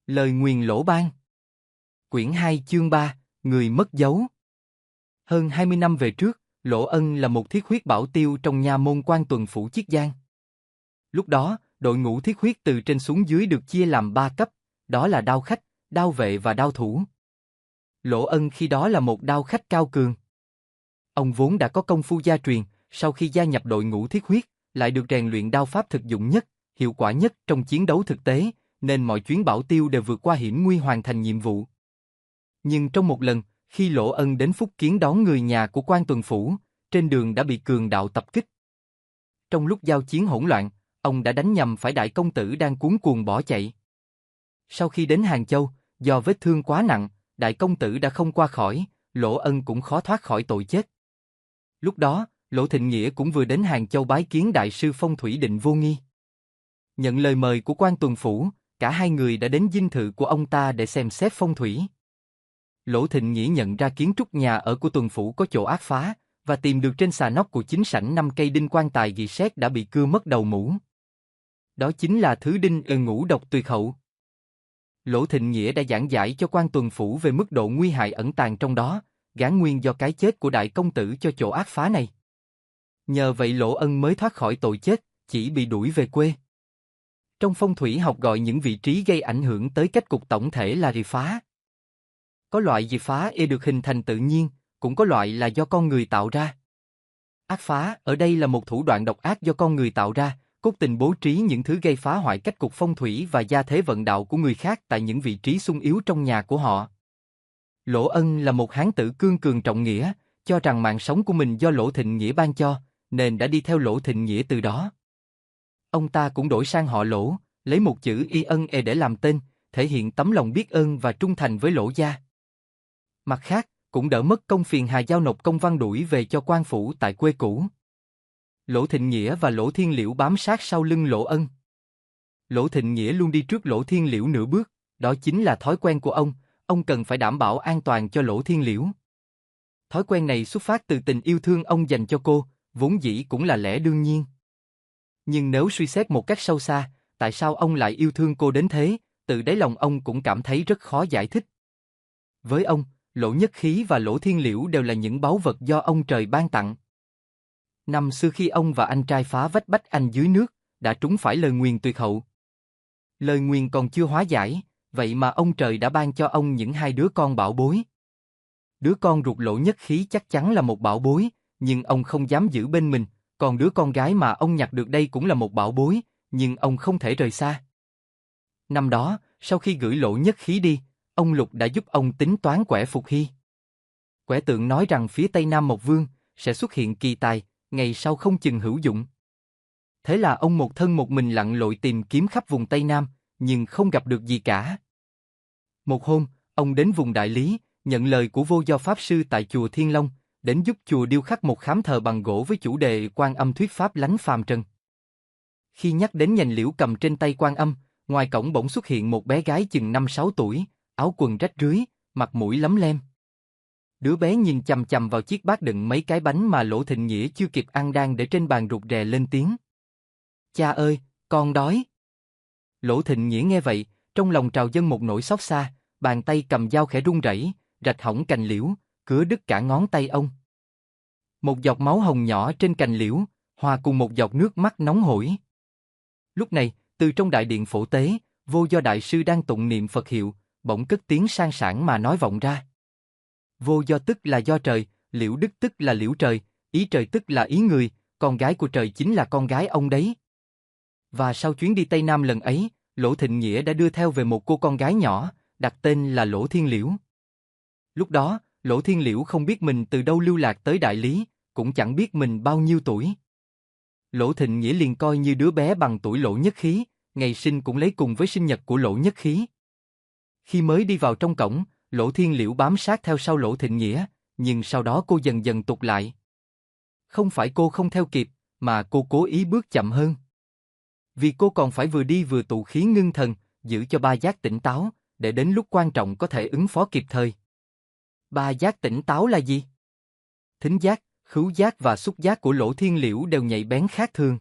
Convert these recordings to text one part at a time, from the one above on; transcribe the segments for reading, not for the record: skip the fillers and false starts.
Lời nguyền Lỗ Ban. Quyển 2 chương 3, Người mất dấu. Hơn 20 năm về trước, Lỗ Ân là một thiết huyết bảo tiêu trong nha môn quan tuần phủ Chiết Giang. Lúc đó, đội ngũ thiết huyết từ trên xuống dưới được chia làm 3 cấp, đó là đao khách, đao vệ và đao thủ. Lỗ Ân khi đó là một đao khách cao cường. Ông vốn đã có công phu gia truyền, sau khi gia nhập đội ngũ thiết huyết, lại được rèn luyện đao pháp thực dụng nhất, hiệu quả nhất trong chiến đấu thực tế, nên mọi chuyến bảo tiêu đều vượt qua hiểm nguy hoàn thành nhiệm vụ. Nhưng trong một lần, khi Lỗ Ân đến Phúc Kiến đón người nhà của quan tuần phủ, trên đường đã bị cường đạo tập kích. Trong lúc giao chiến hỗn loạn, ông đã đánh nhầm phải đại công tử đang cuống cuồng bỏ chạy. Sau khi đến Hàng Châu, do vết thương quá nặng, đại công tử đã không qua khỏi, Lỗ Ân cũng khó thoát khỏi tội chết. Lúc đó, Lỗ Thịnh Nghĩa cũng vừa đến Hàng Châu bái kiến đại sư phong thủy Định Vô Nghi. Nhận lời mời của quan tuần phủ, cả hai người đã đến dinh thự của ông ta để xem xét phong thủy. Lỗ Thịnh Nghĩa nhận ra kiến trúc nhà ở của tuần phủ có chỗ ác phá, và tìm được trên xà nóc của chính sảnh 5 cây đinh quan tài gỉ sét đã bị cưa mất đầu mũ. Đó chính là thứ đinh ngũ độc tuyệt hậu. Lỗ Thịnh Nghĩa đã giảng giải cho quan tuần phủ về mức độ nguy hại ẩn tàng trong đó, gán nguyên do cái chết của đại công tử cho chỗ ác phá này. Nhờ vậy Lỗ Ân mới thoát khỏi tội chết, chỉ bị đuổi về quê. Trong phong thủy học gọi những vị trí gây ảnh hưởng tới kết cục tổng thể là rì phá. Có loại rì phá được hình thành tự nhiên, cũng có loại là do con người tạo ra. Ác phá ở đây là một thủ đoạn độc ác do con người tạo ra, cố tình bố trí những thứ gây phá hoại kết cục phong thủy và gia thế vận đạo của người khác tại những vị trí xung yếu trong nhà của họ. Lỗ Ân là một hán tử cương cường trọng nghĩa, cho rằng mạng sống của mình do Lỗ Thịnh Nghĩa ban cho, nên đã đi theo Lỗ Thịnh Nghĩa từ đó. Ông ta cũng đổi sang họ Lỗ, lấy một chữ Y Ân để làm tên, thể hiện tấm lòng biết ơn và trung thành với Lỗ gia. Mặt khác, cũng đỡ mất công phiền hà giao nộp công văn đuổi về cho quan phủ tại quê cũ. Lỗ Thịnh Nghĩa và Lỗ Thiên Liễu bám sát sau lưng Lỗ Ân. Lỗ Thịnh Nghĩa luôn đi trước Lỗ Thiên Liễu nửa bước, đó chính là thói quen của ông cần phải đảm bảo an toàn cho Lỗ Thiên Liễu. Thói quen này xuất phát từ tình yêu thương ông dành cho cô, vốn dĩ cũng là lẽ đương nhiên. Nhưng nếu suy xét một cách sâu xa, tại sao ông lại yêu thương cô đến thế, từ đáy lòng ông cũng cảm thấy rất khó giải thích. Với ông, Lỗ Nhất Khí và Lỗ Thiên Liễu đều là những báu vật do ông trời ban tặng. Năm xưa khi ông và anh trai phá vách Bách Anh dưới nước, đã trúng phải lời nguyền tuyệt hậu. Lời nguyền còn chưa hóa giải, vậy mà ông trời đã ban cho ông những hai đứa con bảo bối. Đứa con ruột Lỗ Nhất Khí chắc chắn là một bảo bối, nhưng ông không dám giữ bên mình, còn đứa con gái mà ông nhặt được đây cũng là một bảo bối, nhưng ông không thể rời xa. Năm đó, sau khi gửi Lỗ Nhất Khí đi, ông Lục đã giúp ông tính toán quẻ Phục Hy. Quẻ tượng nói rằng phía tây nam Mộc Vương sẽ xuất hiện kỳ tài, ngày sau không chừng hữu dụng. Thế là ông một thân một mình lặn lội tìm kiếm khắp vùng Tây Nam, nhưng không gặp được gì cả. Một hôm, ông đến vùng Đại Lý, nhận lời của Vô Do Pháp Sư tại chùa Thiên Long, đến giúp chùa điêu khắc một khám thờ bằng gỗ với chủ đề Quan Âm thuyết pháp lánh phàm trần. Khi nhắc đến nhành liễu cầm trên tay Quan Âm, ngoài cổng bỗng xuất hiện một bé gái chừng 5-6 tuổi, áo quần rách rưới, mặt mũi lấm lem. Đứa bé nhìn chằm chằm vào chiếc bát đựng mấy cái bánh mà Lỗ Thịnh Nghĩa chưa kịp ăn đang để trên bàn rụt rè lên tiếng. Cha ơi, con đói. Lỗ Thịnh Nghĩa nghe vậy, trong lòng trào dâng một nỗi xót xa, bàn tay cầm dao khẽ run rẩy, rạch hỏng cành liễu, cứa đứt cả ngón tay ông. Một giọt máu hồng nhỏ trên cành liễu, hòa cùng một giọt nước mắt nóng hổi. Lúc này, từ trong đại điện phổ tế, Vô Do đại sư đang tụng niệm Phật hiệu, bỗng cất tiếng sang sảng mà nói vọng ra. Vô Do tức là do trời, Liễu Đức tức là liễu trời, ý trời tức là ý người, con gái của trời chính là con gái ông đấy. Và sau chuyến đi Tây Nam lần ấy, Lỗ Thịnh Nghĩa đã đưa theo về một cô con gái nhỏ, đặt tên là Lỗ Thiên Liễu. Lúc đó, Lỗ Thiên Liễu không biết mình từ đâu lưu lạc tới Đại Lý, cũng chẳng biết mình bao nhiêu tuổi. Lỗ Thịnh Nghĩa liền coi như đứa bé bằng tuổi Lỗ Nhất Khí, ngày sinh cũng lấy cùng với sinh nhật của Lỗ Nhất Khí. Khi mới đi vào trong cổng, Lỗ Thiên Liễu bám sát theo sau Lỗ Thịnh Nghĩa, nhưng sau đó cô dần dần tụt lại. Không phải cô không theo kịp, mà cô cố ý bước chậm hơn. Vì cô còn phải vừa đi vừa tụ khí ngưng thần, giữ cho ba giác tỉnh táo, để đến lúc quan trọng có thể ứng phó kịp thời. Ba giác tỉnh táo là gì? Thính giác, khứu giác và xúc giác của Lỗ Thiên Liễu đều nhạy bén khác thường.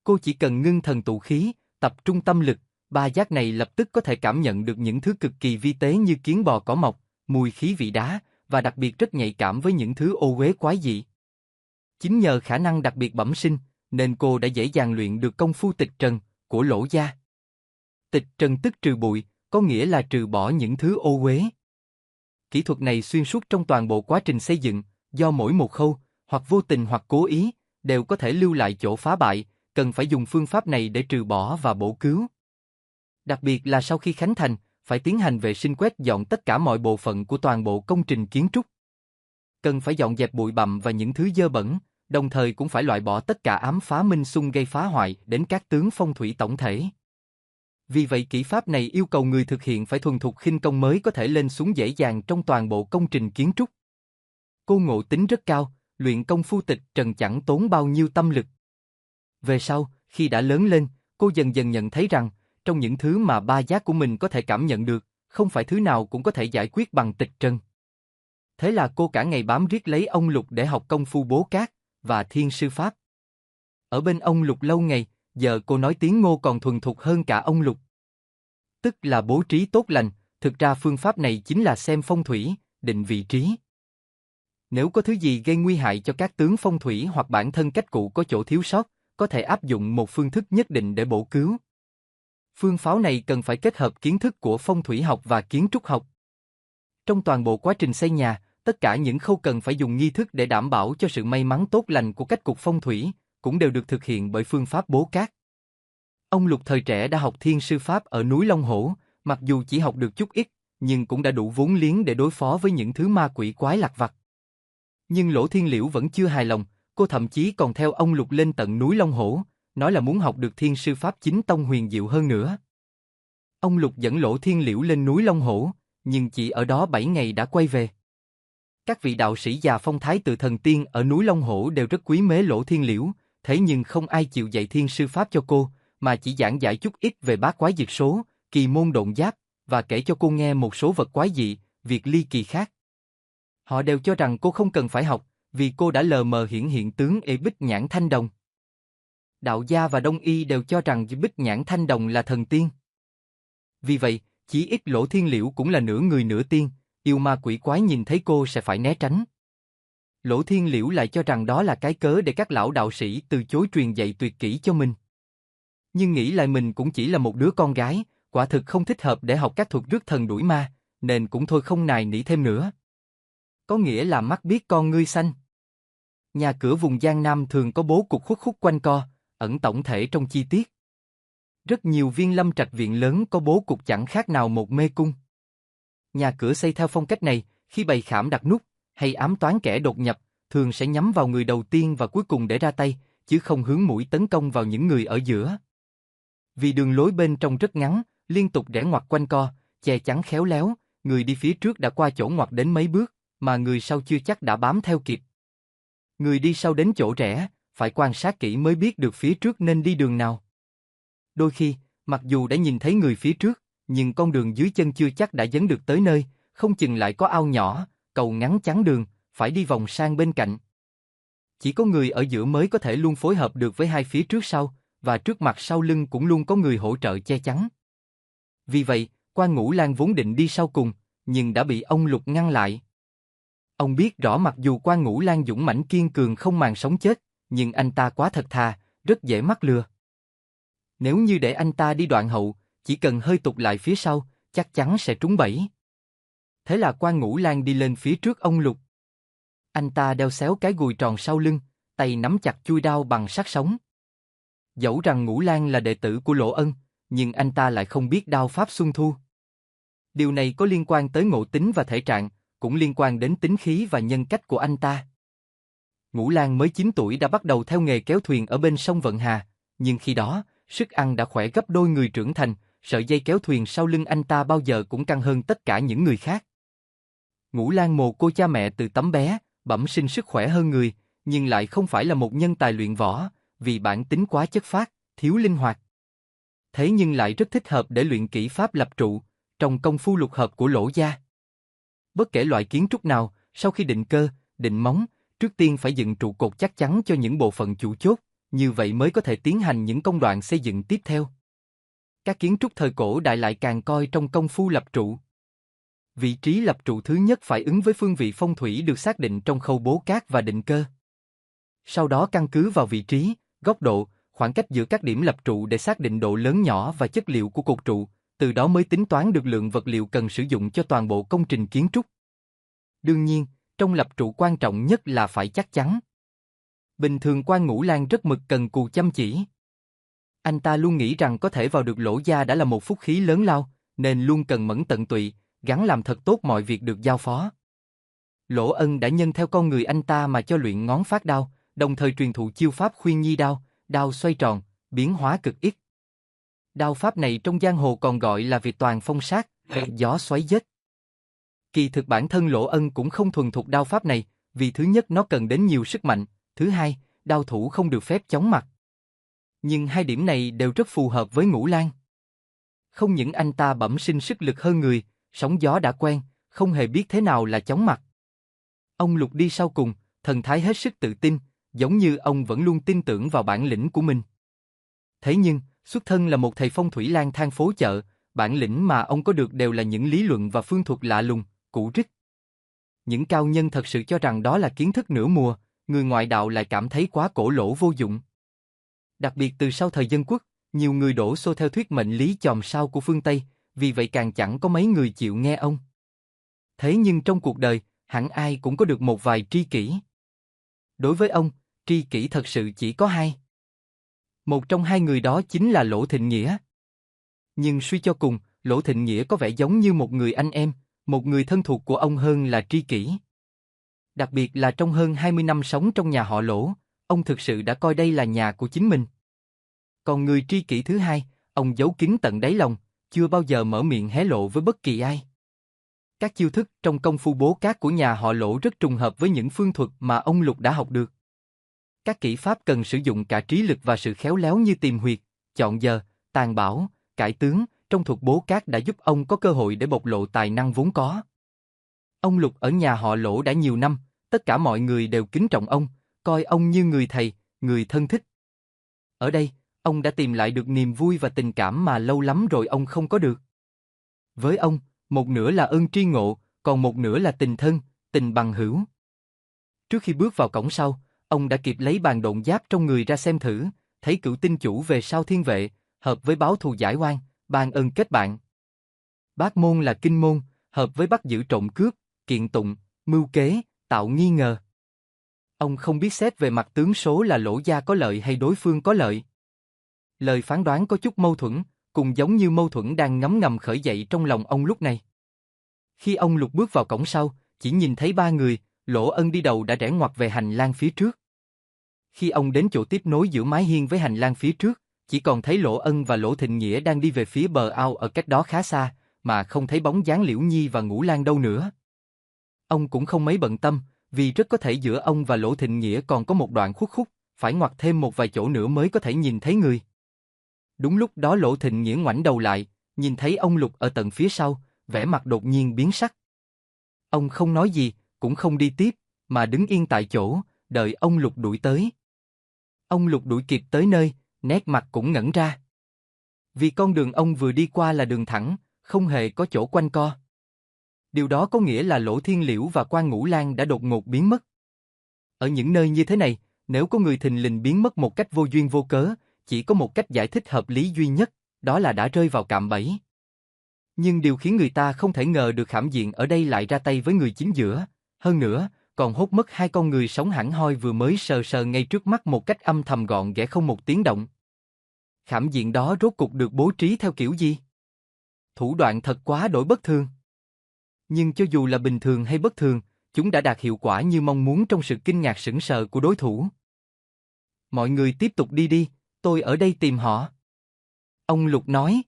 Cô chỉ cần ngưng thần tụ khí, tập trung tâm lực, Ba giác này lập tức có thể cảm nhận được những thứ cực kỳ vi tế như kiến bò cỏ mọc, mùi khí vị đá, và đặc biệt rất nhạy cảm với những thứ ô uế quái dị. Chính nhờ khả năng đặc biệt bẩm sinh, nên cô đã dễ dàng luyện được công phu tịch trần của Lỗ gia. Tịch trần tức trừ bụi, có nghĩa là trừ bỏ những thứ ô uế. Kỹ thuật này xuyên suốt trong toàn bộ quá trình xây dựng, do mỗi một khâu, hoặc vô tình hoặc cố ý, đều có thể lưu lại chỗ phá bại, cần phải dùng phương pháp này để trừ bỏ và bổ cứu. Đặc biệt là sau khi khánh thành, phải tiến hành vệ sinh quét dọn tất cả mọi bộ phận của toàn bộ công trình kiến trúc. Cần phải dọn dẹp bụi bặm và những thứ dơ bẩn, đồng thời cũng phải loại bỏ tất cả ám phá minh xung gây phá hoại đến các tướng phong thủy tổng thể. Vì vậy kỹ pháp này yêu cầu người thực hiện phải thuần thục khinh công mới có thể lên xuống dễ dàng trong toàn bộ công trình kiến trúc. Cô ngộ tính rất cao, luyện công phu tịch trần chẳng tốn bao nhiêu tâm lực. Về sau, khi đã lớn lên, cô dần dần nhận thấy rằng, trong những thứ mà ba giác của mình có thể cảm nhận được, không phải thứ nào cũng có thể giải quyết bằng tịch trần. Thế là cô cả ngày bám riết lấy ông Lục để học công phu bố cát và thiên sư pháp. Ở bên ông Lục lâu ngày, giờ cô nói tiếng Ngô còn thuần thục hơn cả ông Lục. Tức là bố trí tốt lành, thực ra phương pháp này chính là xem phong thủy, định vị trí. Nếu có thứ gì gây nguy hại cho các tướng phong thủy hoặc bản thân cách cụ có chỗ thiếu sót, có thể áp dụng một phương thức nhất định để bổ cứu. Phương pháp này cần phải kết hợp kiến thức của phong thủy học và kiến trúc học. Trong toàn bộ quá trình xây nhà, tất cả những khâu cần phải dùng nghi thức để đảm bảo cho sự may mắn tốt lành của cách cục phong thủy, cũng đều được thực hiện bởi phương pháp bố cát. Ông Lục thời trẻ đã học thiên sư pháp ở núi Long Hổ, mặc dù chỉ học được chút ít, nhưng cũng đã đủ vốn liếng để đối phó với những thứ ma quỷ quái lặt vặt. Nhưng Lỗ Thiên Liễu vẫn chưa hài lòng, cô thậm chí còn theo ông Lục lên tận núi Long Hổ, nói là muốn học được thiên sư pháp chính tông huyền diệu hơn nữa. Ông Lục dẫn Lỗ Thiên Liễu lên núi Long Hổ, nhưng chỉ ở đó 7 ngày đã quay về. Các vị đạo sĩ già phong thái từ thần tiên ở núi Long Hổ đều rất quý mến Lỗ Thiên Liễu, thế nhưng không ai chịu dạy thiên sư pháp cho cô, mà chỉ giảng giải chút ít về bát quái diệt số, kỳ môn độn giáp, và kể cho cô nghe một số vật quái dị, việc ly kỳ khác. Họ đều cho rằng cô không cần phải học, vì cô đã lờ mờ hiển hiện tướng ê Bích Nhãn Thanh Đồng. Đạo gia và Đông y đều cho rằng Bích Nhãn Thanh Đồng là thần tiên. Vì vậy, chí ít Lỗ Thiên Liễu cũng là nửa người nửa tiên, yêu ma quỷ quái nhìn thấy cô sẽ phải né tránh. Lỗ Thiên Liễu lại cho rằng đó là cái cớ để các lão đạo sĩ từ chối truyền dạy tuyệt kỹ cho mình. Nhưng nghĩ lại mình cũng chỉ là một đứa con gái, quả thực không thích hợp để học các thuật rước thần đuổi ma, nên cũng thôi không nài nỉ thêm nữa. Có nghĩa là mắt biết con ngươi xanh. Nhà cửa vùng Giang Nam thường có bố cục khuất khúc quanh co, ẩn tổng thể trong chi tiết. Rất nhiều viên lâm trạch viện lớn có bố cục chẳng khác nào một mê cung. Nhà cửa xây theo phong cách này, khi bày khảm đặt nút, hay ám toán kẻ đột nhập, thường sẽ nhắm vào người đầu tiên và cuối cùng để ra tay, chứ không hướng mũi tấn công vào những người ở giữa. Vì đường lối bên trong rất ngắn, liên tục rẽ ngoặt quanh co, che chắn khéo léo, người đi phía trước đã qua chỗ ngoặt đến mấy bước, mà người sau chưa chắc đã bám theo kịp. Người đi sau đến chỗ rẽ, phải quan sát kỹ mới biết được phía trước nên đi đường nào. Đôi khi, mặc dù đã nhìn thấy người phía trước, nhưng con đường dưới chân chưa chắc đã dấn được tới nơi, không chừng lại có ao nhỏ, cầu ngắn chắn đường, phải đi vòng sang bên cạnh. Chỉ có người ở giữa mới có thể luôn phối hợp được với hai phía trước sau, và trước mặt sau lưng cũng luôn có người hỗ trợ che chắn. Vì vậy, Quan Ngũ Lang vốn định đi sau cùng, nhưng đã bị ông Lục ngăn lại. Ông biết rõ mặc dù Quan Ngũ Lang dũng mãnh kiên cường không màng sống chết, nhưng anh ta quá thật thà, rất dễ mắc lừa. Nếu như để anh ta đi đoạn hậu, chỉ cần hơi tụt lại phía sau, chắc chắn sẽ trúng bẫy. Thế là Quan Ngũ Lang đi lên phía trước ông Lục. Anh ta đeo xéo cái gùi tròn sau lưng, tay nắm chặt chuôi đao bằng sắt sống. Dẫu rằng Ngũ Lang là đệ tử của Lỗ Ân, nhưng anh ta lại không biết đao pháp xuân thu. Điều này có liên quan tới ngộ tính và thể trạng, cũng liên quan đến tính khí và nhân cách của anh ta. Ngũ Lang mới 9 tuổi đã bắt đầu theo nghề kéo thuyền ở bên sông Vận Hà, nhưng khi đó, sức ăn đã khỏe gấp đôi người trưởng thành, sợi dây kéo thuyền sau lưng anh ta bao giờ cũng căng hơn tất cả những người khác. Ngũ Lang mồ côi cha mẹ từ tấm bé, bẩm sinh sức khỏe hơn người, nhưng lại không phải là một nhân tài luyện võ, vì bản tính quá chất phác, thiếu linh hoạt. Thế nhưng lại rất thích hợp để luyện kỹ pháp lập trụ, trong công phu lục hợp của Lỗ gia. Bất kể loại kiến trúc nào, sau khi định cơ, định móng, trước tiên phải dựng trụ cột chắc chắn cho những bộ phận chủ chốt, như vậy mới có thể tiến hành những công đoạn xây dựng tiếp theo. Các kiến trúc thời cổ đại lại càng coi trong công phu lập trụ. Vị trí lập trụ thứ nhất phải ứng với phương vị phong thủy được xác định trong khâu bố cát và định cơ. Sau đó căn cứ vào vị trí, góc độ, khoảng cách giữa các điểm lập trụ để xác định độ lớn nhỏ và chất liệu của cột trụ, từ đó mới tính toán được lượng vật liệu cần sử dụng cho toàn bộ công trình kiến trúc. Đương nhiên, trong lập trụ quan trọng nhất là phải chắc chắn. Bình thường Quan Ngũ Lang rất mực cần cù chăm chỉ. Anh ta luôn nghĩ rằng có thể vào được Lỗ gia đã là một phúc khí lớn lao, nên luôn cần mẫn tận tụy, gắng làm thật tốt mọi việc được giao phó. Lỗ Ân đã nhân theo con người anh ta mà cho luyện ngón phát đao, đồng thời truyền thụ chiêu pháp khuyên nhi đao, đao xoay tròn, biến hóa cực ít. Đao pháp này trong giang hồ còn gọi là Việt toàn phong sát, gió xoáy giết. Kỳ thực bản thân Lỗ Ân cũng không thuần thục đao pháp này, vì thứ nhất nó cần đến nhiều sức mạnh, thứ hai, đao thủ không được phép chóng mặt. Nhưng hai điểm này đều rất phù hợp với Ngũ Lang. Không những anh ta bẩm sinh sức lực hơn người, sóng gió đã quen, không hề biết thế nào là chóng mặt. Ông Lục đi sau cùng, thần thái hết sức tự tin, giống như ông vẫn luôn tin tưởng vào bản lĩnh của mình. Thế nhưng, xuất thân là một thầy phong thủy lang thang phố chợ, bản lĩnh mà ông có được đều là những lý luận và phương thuật lạ lùng, cũ rích. Những cao nhân thật sự cho rằng đó là kiến thức nửa mùa, người ngoại đạo lại cảm thấy quá cổ lỗ vô dụng. Đặc biệt từ sau thời Dân Quốc, nhiều người đổ xô theo thuyết mệnh lý chòm sao của phương Tây, vì vậy càng chẳng có mấy người chịu nghe ông. Thế nhưng trong cuộc đời, hẳn ai cũng có được một vài tri kỷ. Đối với ông, tri kỷ thật sự chỉ có hai. Một trong hai người đó chính là Lỗ Thịnh Nghĩa. Nhưng suy cho cùng, Lỗ Thịnh Nghĩa có vẻ giống như một người anh em, một người thân thuộc của ông hơn là tri kỷ. Đặc biệt là trong hơn 20 năm sống trong nhà họ Lỗ, ông thực sự đã coi đây là nhà của chính mình. Còn người tri kỷ thứ hai, ông giấu kín tận đáy lòng, chưa bao giờ mở miệng hé lộ với bất kỳ ai. Các chiêu thức trong công phu bố cát của nhà họ Lỗ rất trùng hợp với những phương thuật mà ông Lục đã học được. Các kỹ pháp cần sử dụng cả trí lực và sự khéo léo như tìm huyệt, chọn giờ, tàn bảo, cải tướng, trong thuật bố cát đã giúp ông có cơ hội để bộc lộ tài năng vốn có. Ông Lục ở nhà họ Lỗ đã nhiều năm, tất cả mọi người đều kính trọng ông, coi ông như người thầy, người thân thích. Ở đây, ông đã tìm lại được niềm vui và tình cảm mà lâu lắm rồi ông không có được. Với ông, một nửa là ơn tri ngộ, còn một nửa là tình thân, tình bằng hữu. Trước khi bước vào cổng sau, ông đã kịp lấy bàn độn giáp trong người ra xem thử, thấy Cửu Tinh Chủ về sau thiên vệ, hợp với báo thù giải oan, ban ân kết bạn. Bát môn là kinh môn, hợp với bắt giữ trộm cướp, kiện tụng, mưu kế, tạo nghi ngờ. Ông không biết xét về mặt tướng số là Lỗ gia có lợi hay đối phương có lợi. Lời phán đoán có chút mâu thuẫn, cùng giống như mâu thuẫn đang ngấm ngầm khởi dậy trong lòng ông lúc này. Khi ông Lục bước vào cổng sau, chỉ nhìn thấy ba người, Lỗ Ân đi đầu đã rẽ ngoặt về hành lang phía trước. Khi ông đến chỗ tiếp nối giữa mái hiên với hành lang phía trước, chỉ còn thấy Lỗ Ân và Lỗ Thịnh Nghĩa đang đi về phía bờ ao ở cách đó khá xa, mà không thấy bóng dáng Liễu Nhi và Ngũ Lang đâu nữa. Ông cũng không mấy bận tâm, vì rất có thể giữa ông và Lỗ Thịnh Nghĩa còn có một đoạn khuất khúc, phải ngoặt thêm một vài chỗ nữa mới có thể nhìn thấy người. Đúng lúc đó Lỗ Thịnh Nghĩa ngoảnh đầu lại, nhìn thấy ông Lục ở tận phía sau, vẻ mặt đột nhiên biến sắc. Ông không nói gì, cũng không đi tiếp, mà đứng yên tại chỗ, đợi ông Lục đuổi tới. Ông Lục đuổi kịp tới nơi, nét mặt cũng ngẩn ra. Vì con đường ông vừa đi qua là đường thẳng, không hề có chỗ quanh co. Điều đó có nghĩa là Lỗ Thiên Liễu và Quan Ngũ Lang đã đột ngột biến mất. Ở những nơi như thế này, nếu có người thình lình biến mất một cách vô duyên vô cớ, chỉ có một cách giải thích hợp lý duy nhất, đó là đã rơi vào cạm bẫy. Nhưng điều khiến người ta không thể ngờ được Khảm Diện ở đây lại ra tay với người chính giữa, hơn nữa, còn hốt mất hai con người sống hẳn hoi vừa mới sờ sờ ngay trước mắt một cách âm thầm gọn ghẽ không một tiếng động. Khảm Diện đó rốt cục được bố trí theo kiểu gì? Thủ đoạn thật quá đổi bất thường. Nhưng cho dù là bình thường hay bất thường, chúng đã đạt hiệu quả như mong muốn trong sự kinh ngạc sững sờ của đối thủ. Mọi người tiếp tục đi đi, tôi ở đây tìm họ. Ông Lục nói.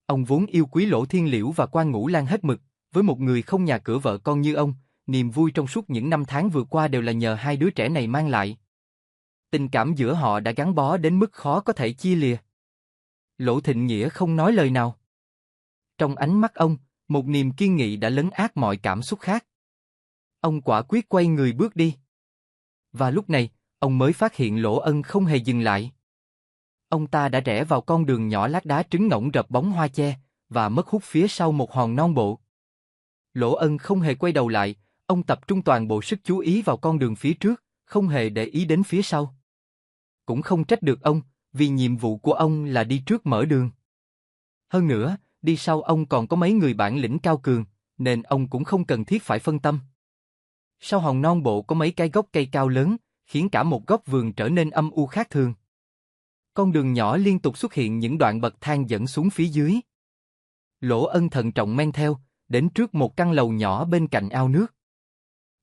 Ông vốn yêu quý Lỗ Thiên Liễu và Quan Ngũ Lang hết mực, với một người không nhà cửa vợ con như ông, niềm vui trong suốt những năm tháng vừa qua đều là nhờ hai đứa trẻ này mang lại. Tình cảm giữa họ đã gắn bó đến mức khó có thể chia lìa. Lỗ Thịnh Nghĩa không nói lời nào. Trong ánh mắt ông, một niềm kiên nghị đã lấn át mọi cảm xúc khác. Ông quả quyết quay người bước đi. Và lúc này, ông mới phát hiện Lỗ Ân không hề dừng lại. Ông ta đã rẽ vào con đường nhỏ lát đá trứng ngỗng rợp bóng hoa che, và mất hút phía sau một hòn non bộ. Lỗ Ân không hề quay đầu lại, ông tập trung toàn bộ sức chú ý vào con đường phía trước, không hề để ý đến phía sau. Cũng không trách được ông, vì nhiệm vụ của ông là đi trước mở đường. Hơn nữa, đi sau ông còn có mấy người bản lĩnh cao cường, nên ông cũng không cần thiết phải phân tâm. Sau hòn non bộ có mấy cái gốc cây cao lớn, khiến cả một góc vườn trở nên âm u khác thường. Con đường nhỏ liên tục xuất hiện những đoạn bậc thang dẫn xuống phía dưới. Lỗ Ân thận trọng men theo, đến trước một căn lầu nhỏ bên cạnh ao nước.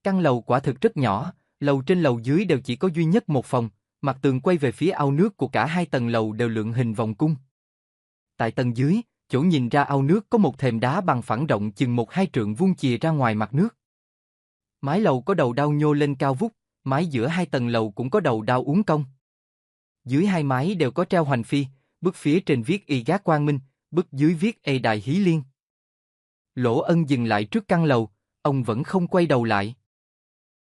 Căn lầu quả thực rất nhỏ, lầu trên lầu dưới đều chỉ có duy nhất một phòng, mặt tường quay về phía ao nước của cả hai tầng lầu đều lượn hình vòng cung. Tại tầng dưới, chỗ nhìn ra ao nước có một thềm đá bằng phẳng rộng chừng 1-2 trượng vuông chìa ra ngoài mặt nước. Mái lầu có đầu đao nhô lên cao vút, mái giữa hai tầng lầu cũng có đầu đao uốn cong. Dưới hai mái đều có treo hoành phi, bức phía trên viết Y Gác Quang Minh, bức dưới viết Ê Đài Hí Liên. Lỗ Ân dừng lại trước căn lầu, ông vẫn không quay đầu lại.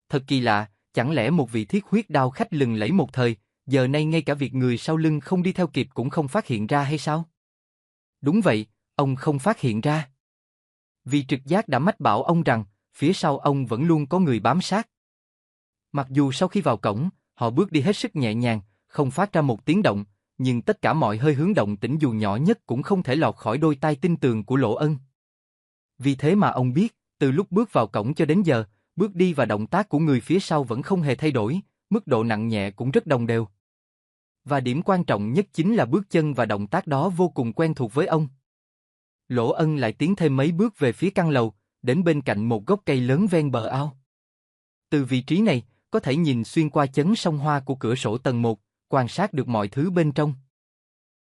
Thật kỳ lạ, chẳng lẽ một vị thiết huyết đao khách lừng lẫy một thời, giờ nay ngay cả việc người sau lưng không đi theo kịp cũng không phát hiện ra hay sao? Đúng vậy, ông không phát hiện ra. Vì trực giác đã mách bảo ông rằng, phía sau ông vẫn luôn có người bám sát. Mặc dù sau khi vào cổng, họ bước đi hết sức nhẹ nhàng, không phát ra một tiếng động, nhưng tất cả mọi hơi hướng động tĩnh dù nhỏ nhất cũng không thể lọt khỏi đôi tai tinh tường của Lỗ Ân. Vì thế mà ông biết, từ lúc bước vào cổng cho đến giờ, bước đi và động tác của người phía sau vẫn không hề thay đổi, mức độ nặng nhẹ cũng rất đồng đều. Và điểm quan trọng nhất chính là bước chân và động tác đó vô cùng quen thuộc với ông. Lỗ Ân lại tiến thêm mấy bước về phía căn lầu, đến bên cạnh một gốc cây lớn ven bờ ao. Từ vị trí này, có thể nhìn xuyên qua chấn sông hoa của cửa sổ tầng 1, quan sát được mọi thứ bên trong.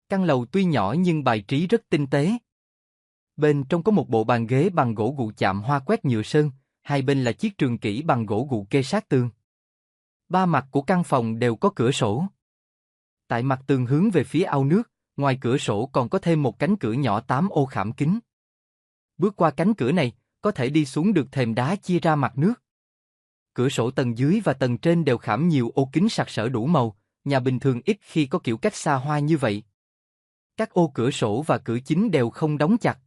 Căn lầu tuy nhỏ nhưng bài trí rất tinh tế. Bên trong có một bộ bàn ghế bằng gỗ gụ chạm hoa quét nhựa sơn, hai bên là chiếc trường kỷ bằng gỗ gụ kê sát tường. Ba mặt của căn phòng đều có cửa sổ. Tại mặt tường hướng về phía ao nước, ngoài cửa sổ còn có thêm một cánh cửa nhỏ 8 ô khảm kính. Bước qua cánh cửa này, có thể đi xuống được thềm đá chia ra mặt nước. Cửa sổ tầng dưới và tầng trên đều khảm nhiều ô kính sặc sỡ đủ màu, nhà bình thường ít khi có kiểu cách xa hoa như vậy. Các ô cửa sổ và cửa chính đều không đóng chặt.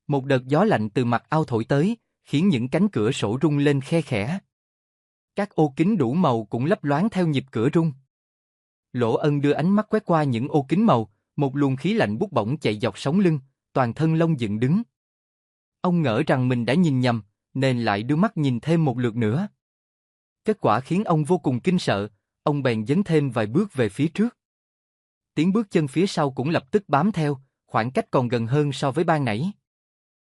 Một đợt gió lạnh từ mặt ao thổi tới, khiến những cánh cửa sổ rung lên khe khẽ. Các ô kính đủ màu cũng lấp loáng theo nhịp cửa rung. Lỗ Ân đưa ánh mắt quét qua những ô kính màu, một luồng khí lạnh bút bổng chạy dọc sống lưng, toàn thân lông dựng đứng. Ông ngỡ rằng mình đã nhìn nhầm, nên lại đưa mắt nhìn thêm một lượt nữa. Kết quả khiến ông vô cùng kinh sợ, ông bèn dấn thêm vài bước về phía trước. Tiếng bước chân phía sau cũng lập tức bám theo, khoảng cách còn gần hơn so với ban nãy.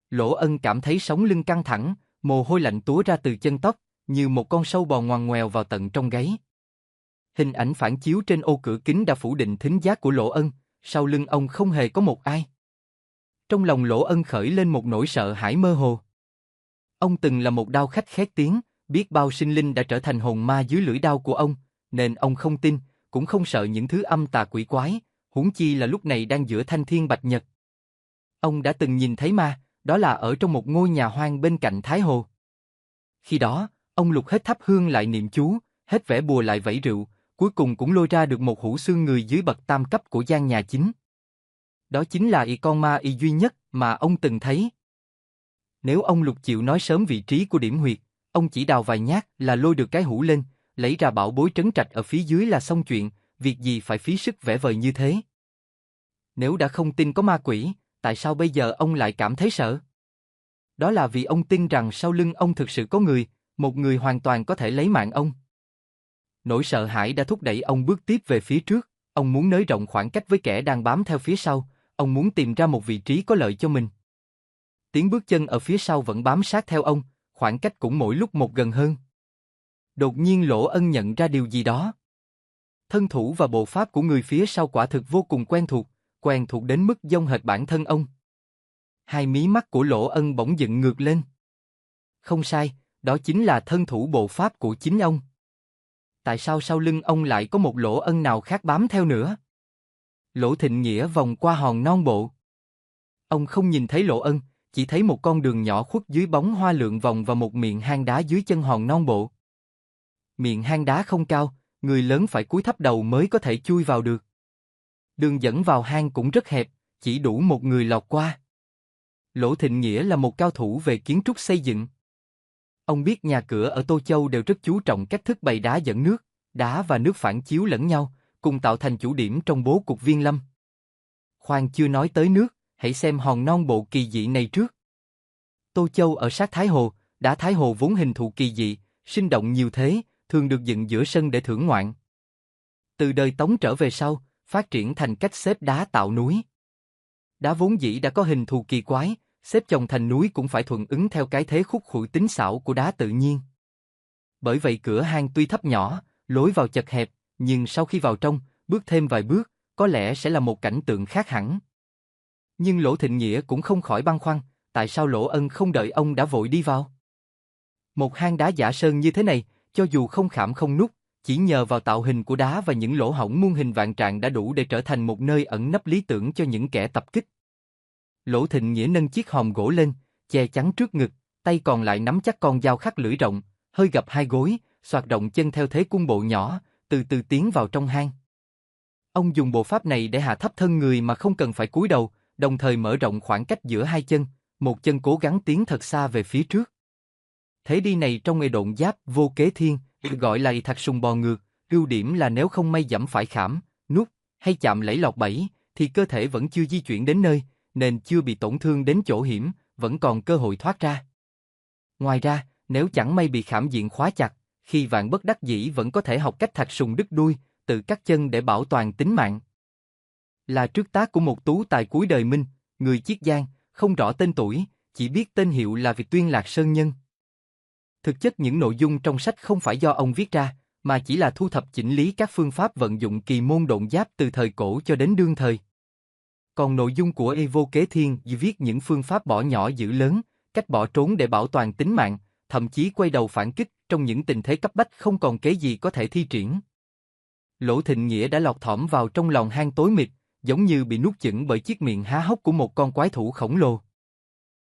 Lỗ Ân cảm thấy sống lưng căng thẳng, mồ hôi lạnh túa ra từ chân tóc, như một con sâu bò ngoằn ngoèo vào tận trong gáy. Hình ảnh phản chiếu trên ô cửa kính đã phủ định thính giác của Lỗ Ân, sau lưng ông không hề có một ai. Trong lòng Lỗ Ân khởi lên một nỗi sợ hãi mơ hồ. Ông từng là một đao khách khét tiếng, biết bao sinh linh đã trở thành hồn ma dưới lưỡi đao của ông, nên ông không tin, cũng không sợ những thứ âm tà quỷ quái, huống chi là lúc này đang giữa thanh thiên bạch nhật. Ông đã từng nhìn thấy ma, đó là ở trong một ngôi nhà hoang bên cạnh Thái Hồ. Khi đó, ông lục hết thắp hương lại niệm chú, hết vẽ bùa lại vẩy rượu, cuối cùng cũng lôi ra được một hũ xương người dưới bậc tam cấp của gian nhà chính. Đó chính là con ma duy nhất mà ông từng thấy. Nếu ông Lục chịu nói sớm vị trí của điểm huyệt, ông chỉ đào vài nhát là lôi được cái hũ lên, lấy ra bảo bối trấn trạch ở phía dưới là xong chuyện, việc gì phải phí sức vẽ vời như thế. Nếu đã không tin có ma quỷ, tại sao bây giờ ông lại cảm thấy sợ? Đó là vì ông tin rằng sau lưng ông thực sự có người, một người hoàn toàn có thể lấy mạng ông. Nỗi sợ hãi đã thúc đẩy ông bước tiếp về phía trước, ông muốn nới rộng khoảng cách với kẻ đang bám theo phía sau, ông muốn tìm ra một vị trí có lợi cho mình. Tiếng bước chân ở phía sau vẫn bám sát theo ông, khoảng cách cũng mỗi lúc một gần hơn. Đột nhiên Lỗ Ân nhận ra điều gì đó. Thân thủ và bộ pháp của người phía sau quả thực vô cùng quen thuộc đến mức giống hệt bản thân ông. Hai mí mắt của Lỗ Ân bỗng dựng ngược lên. Không sai, đó chính là thân thủ bộ pháp của chính ông. Tại sao sau lưng ông lại có một Lỗ Ân nào khác bám theo nữa? Lỗ Thịnh Nghĩa vòng qua hòn non bộ. Ông không nhìn thấy Lỗ Ân, chỉ thấy một con đường nhỏ khuất dưới bóng hoa lượn vòng và một miệng hang đá dưới chân hòn non bộ. Miệng hang đá không cao, người lớn phải cúi thấp đầu mới có thể chui vào được. Đường dẫn vào hang cũng rất hẹp, chỉ đủ một người lọt qua. Lỗ Thịnh Nghĩa là một cao thủ về kiến trúc xây dựng. Ông biết nhà cửa ở Tô Châu đều rất chú trọng cách thức bày đá dẫn nước, đá và nước phản chiếu lẫn nhau, cùng tạo thành chủ điểm trong bố cục viên lâm. Khoan chưa nói tới nước, hãy xem hòn non bộ kỳ dị này trước. Tô Châu ở sát Thái Hồ, đá Thái Hồ vốn hình thù kỳ dị, sinh động nhiều thế, thường được dựng giữa sân để thưởng ngoạn. Từ đời Tống trở về sau, phát triển thành cách xếp đá tạo núi. Đá vốn dĩ đã có hình thù kỳ quái, xếp chồng thành núi cũng phải thuận ứng theo cái thế khúc khuỷu tinh xảo của đá tự nhiên. Bởi vậy cửa hang tuy thấp nhỏ, lối vào chật hẹp, nhưng sau khi vào trong, bước thêm vài bước, có lẽ sẽ là một cảnh tượng khác hẳn. Nhưng Lỗ Thịnh Nghĩa cũng không khỏi băn khoăn, tại sao Lỗ Ân không đợi ông đã vội đi vào? Một hang đá giả sơn như thế này, cho dù không khảm không nút, chỉ nhờ vào tạo hình của đá và những lỗ hổng muôn hình vạn trạng đã đủ để trở thành một nơi ẩn nấp lý tưởng cho những kẻ tập kích. Lỗ Thịnh Nghĩa nâng chiếc hòm gỗ lên, che chắn trước ngực, tay còn lại nắm chắc con dao khắc lưỡi rộng, hơi gập hai gối, xoạc động chân theo thế cung bộ nhỏ, từ từ tiến vào trong hang. Ông dùng bộ pháp này để hạ thấp thân người mà không cần phải cúi đầu, đồng thời mở rộng khoảng cách giữa hai chân, một chân cố gắng tiến thật xa về phía trước. Thế đi này trong nghề độn giáp vô kế thiên, gọi là thạch sùng bò ngược, ưu điểm là nếu không may dẫm phải khảm, nút, hay chạm lẫy lọt bẫy, thì cơ thể vẫn chưa di chuyển đến nơi, nên chưa bị tổn thương đến chỗ hiểm, vẫn còn cơ hội thoát ra. Ngoài ra, nếu chẳng may bị khảm diện khóa chặt, khi vạn bất đắc dĩ vẫn có thể học cách thạch sùng đứt đuôi, tự cắt chân để bảo toàn tính mạng. Là trước tác của một tú tài cuối đời Minh, người Chiết Giang, không rõ tên tuổi, chỉ biết tên hiệu là Việt Tuyên Lạc Sơn Nhân. Thực chất những nội dung trong sách không phải do ông viết ra, mà chỉ là thu thập chỉnh lý các phương pháp vận dụng kỳ môn độn giáp từ thời cổ cho đến đương thời. Còn nội dung của Vô Kế Thiên viết những phương pháp bỏ nhỏ giữ lớn, cách bỏ trốn để bảo toàn tính mạng, thậm chí quay đầu phản kích trong những tình thế cấp bách không còn kế gì có thể thi triển. Lỗ Thịnh Nghĩa đã lọt thỏm vào trong lòng hang tối mịt, giống như bị nuốt chửng bởi chiếc miệng há hốc của một con quái thú khổng lồ.